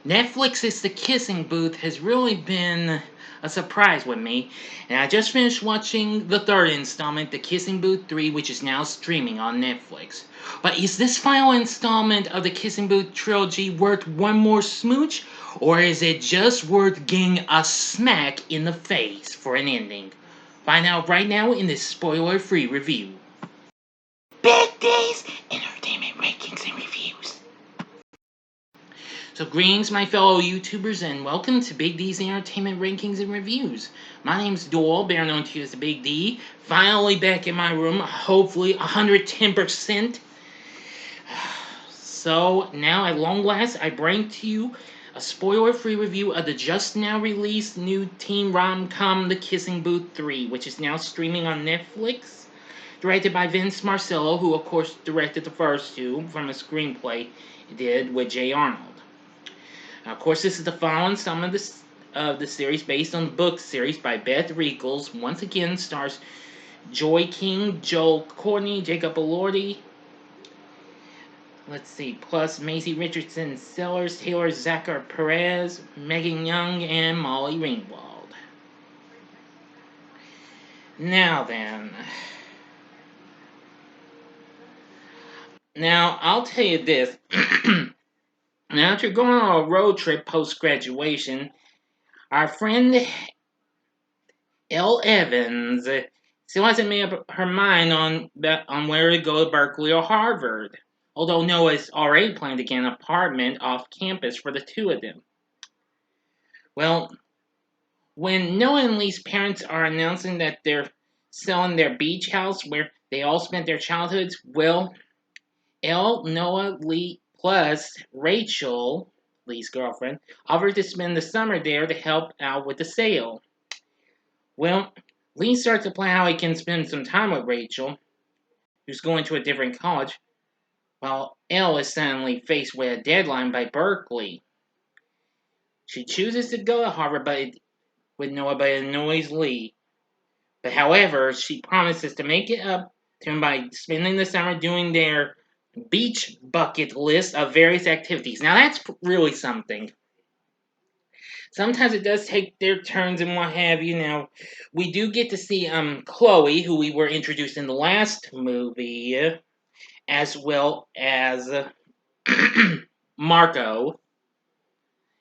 Netflix's The Kissing Booth has really been a surprise with me, and I just finished watching the third installment, The Kissing Booth 3, which is now streaming on Netflix. But is this final installment of the Kissing Booth trilogy worth one more smooch, or is it just worth getting a smack in the face for an ending? Find out right now in this spoiler-free review. Big D's Entertainment Rankings and Reviews. So greetings my fellow YouTubers and welcome to Big D's Entertainment Rankings and Reviews. My name's Doyle, better known to you as the Big D. Finally back in my room, hopefully 110%. So now at long last I bring to you a spoiler-free review of the just now released new teen rom-com The Kissing Booth 3, which is now streaming on Netflix. Directed by Vince Marcello, who of course directed the first two from a screenplay he did with Jay Arnold. Now, of course, this is the final installment of the series based on the book series by Beth Reekles. Once again, stars Joy King, Joel Courtney, Jacob Elordi. Let's see, plus Maisie Richardson Sellers, Taylor Zachar Perez, Megan Young, and Molly Ringwald. Now then. Now, I'll tell you this. Now, if you're going on a road trip post-graduation, our friend Elle Evans still hasn't made up her mind on where to go to Berkeley or Harvard, although Noah's already planned to get an apartment off campus for the two of them. Well, when Noah and Lee's parents are announcing that they're selling their beach house where they all spent their childhoods, well, Elle, Noah, Lee, plus Rachel, Lee's girlfriend, offered to spend the summer there to help out with the sale. Well, Lee starts to plan how he can spend some time with Rachel, who's going to a different college, while Elle is suddenly faced with a deadline by Berkeley. She chooses to go to Harvard with Noah, but it annoys Lee. But however, she promises to make it up to him by spending the summer doing their beach bucket list of various activities. Now that's really something. Sometimes it does take their turns and what have you. Now, we do get to see Chloe, who we were introduced in the last movie, as well as Marco.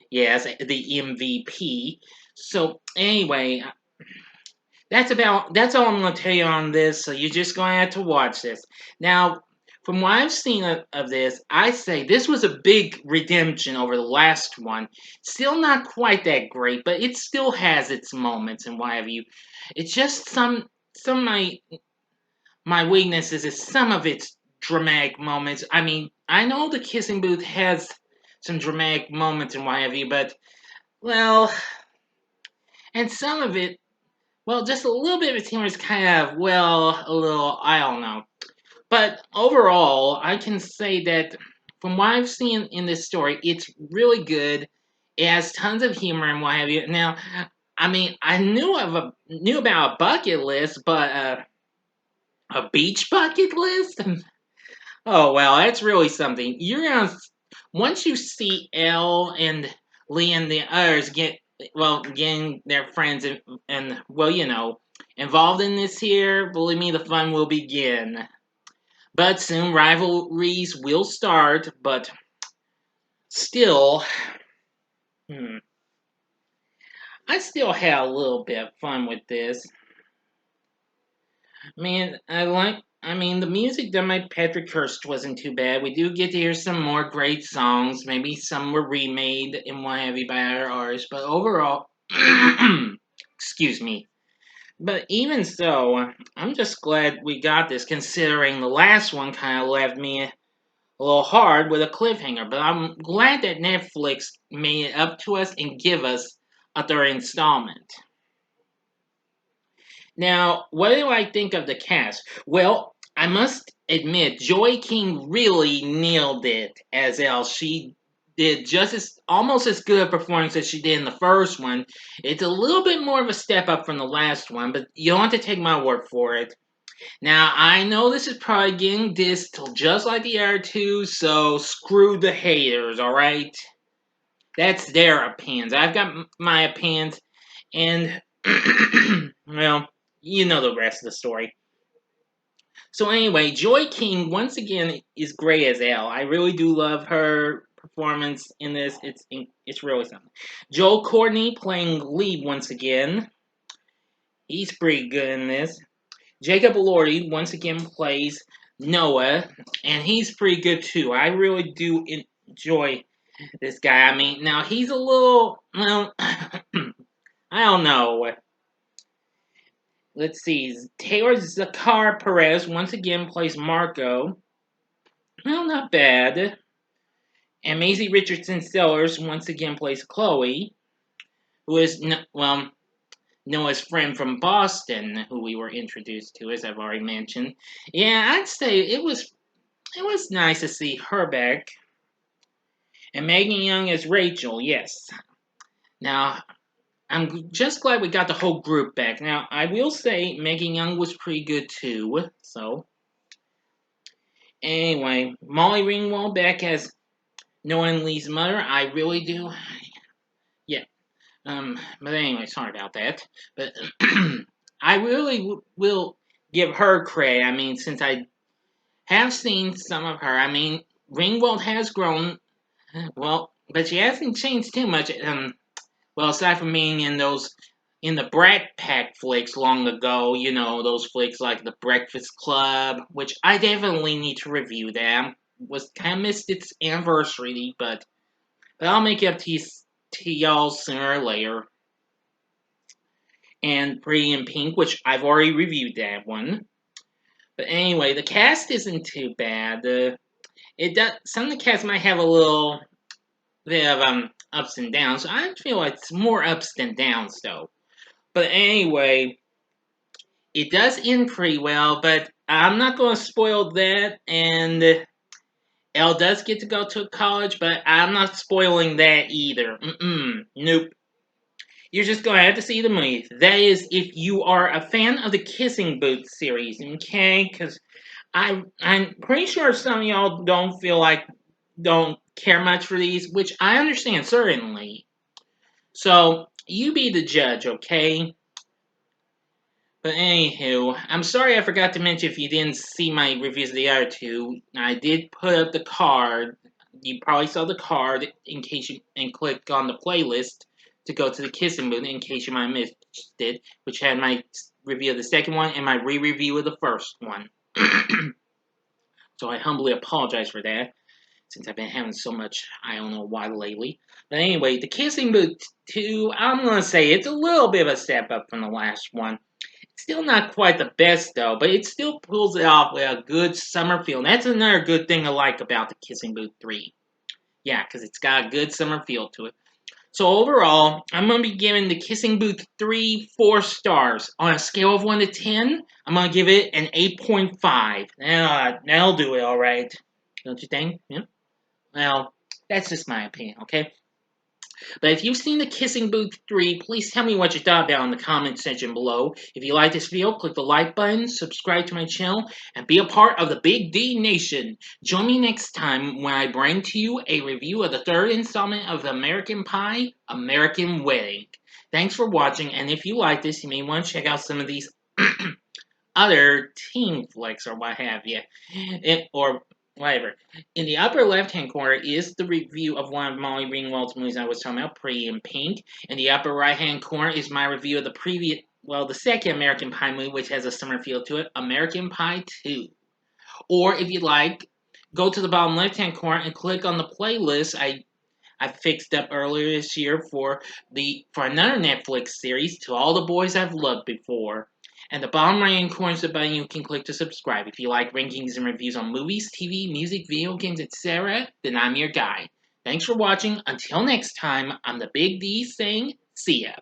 Yes, the MVP. So anyway, that's all I'm going to tell you on this. So you're just going to have to watch this. Now, from what I've seen of this, I say this was a big redemption over the last one. Still not quite that great, but it still has its moments and what have you. It's just some of my weaknesses is some of its dramatic moments. I mean, I know the Kissing Booth has some dramatic moments and what have you, but well, and some of it, well, just a little bit of its humor is kind of, well, a little, I don't know. But overall, I can say that from what I've seen in this story, it's really good. It has tons of humor and what have you. Now, I mean, I knew about a bucket list, but a beach bucket list? Oh well, that's really something. You're gonna once you see Elle and Lee and the others getting their friends and well, involved in this here. Believe me, the fun will begin. But soon rivalries will start. But still, I still had a little bit of fun with this. Man, I mean, the music done by Patrick Hurst wasn't too bad. We do get to hear some more great songs. Maybe some were remade and what have you by other artists. But overall, excuse me. But even so, I'm just glad we got this, considering the last one kind of left me a little hard with a cliffhanger. But I'm glad that Netflix made it up to us and give us a third installment. Now, what do I think of the cast? Well, I must admit, Joy King really nailed it as Elle. She did almost as good a performance as she did in the first one. It's a little bit more of a step up from the last one, but you don't have to take my word for it. Now, I know this is probably getting dissed just like the other two, so screw the haters, alright? That's their opinions. I've got my opinions, and well, you know the rest of the story. So anyway, Joy King once again is great as Elle. I really do love her performance in this. It's really something. Joel Courtney playing Lee once again. He's pretty good in this. Jacob Elordi once again plays Noah, and he's pretty good too. I really do enjoy this guy. I mean, now he's a little, well, I don't know. Let's see. Taylor Zakar Perez once again plays Marco. Well, not bad. And Maisie Richardson Sellers once again plays Chloe, who is, well, Noah's friend from Boston, who we were introduced to, as I've already mentioned. Yeah, I'd say it was nice to see her back. And Megan Young as Rachel, yes. Now, I'm just glad we got the whole group back. Now, I will say Megan Young was pretty good too. So, anyway, Molly Ringwald back as Noah and Lee's mother. I really do. Yeah. But anyway, sorry about that. But I really will give her credit. I mean, since I have seen some of her, I mean, Ringwald has grown. Well, but she hasn't changed too much. Well, aside from being in the Brat Pack flicks long ago, you know, those flicks like The Breakfast Club, which I definitely need to review them. Was kind of missed its anniversary, but I'll make it up to y'all sooner or later. And Pretty in Pink, which I've already reviewed that one. But anyway, the cast isn't too bad. It does. Some of the cast might have a little bit of ups and downs. I feel like it's more ups than downs though. But anyway, it does end pretty well. But I'm not going to spoil that. And Elle does get to go to college, but I'm not spoiling that either. Nope. You're just going to have to see the movie. That is, if you are a fan of the Kissing Booth series, okay? Because I'm pretty sure some of y'all don't care much for these, which I understand certainly. So you be the judge, okay? But anywho, I'm sorry I forgot to mention if you didn't see my reviews of the other two. I did put up the card. You probably saw the card in case you and click on the playlist to go to the Kissing Booth in case you might have missed it, which had my review of the second one and my re-review of the first one. So I humbly apologize for that, since I've been having so much I don't know why lately. But anyway, the Kissing Booth 2, I'm gonna say it's a little bit of a step up from the last one. Still not quite the best though, but it still pulls it off with a good summer feel. And that's another good thing I like about the Kissing Booth 3. Yeah, because it's got a good summer feel to it. So overall, I'm going to be giving the Kissing Booth 3 4 stars. On a scale of 1 to 10, I'm going to give it an 8.5. That'll do it alright. Don't you think? Yeah? Well, that's just my opinion, okay? But if you've seen The Kissing Booth 3, please tell me what you thought about in the comment section below. If you like this video, click the like button, subscribe to my channel, and be a part of the Big D Nation. Join me next time when I bring to you a review of the third installment of the American Pie American Wedding. Thanks for watching, and if you like this, you may want to check out some of these other teen flicks or what have you. Or whatever. In the upper left-hand corner is the review of one of Molly Ringwald's movies I was talking about, Pretty in Pink. In the upper right-hand corner is my review of the second American Pie movie, which has a summer feel to it, American Pie 2. Or if you'd like, go to the bottom left-hand corner and click on the playlist I fixed up earlier this year for another Netflix series, To All the Boys I've Loved Before. And the bottom right hand corner is the button you can click to subscribe. If you like rankings and reviews on movies, TV, music, video games, etc., then I'm your guy. Thanks for watching. Until next time, I'm the Big D saying, see ya.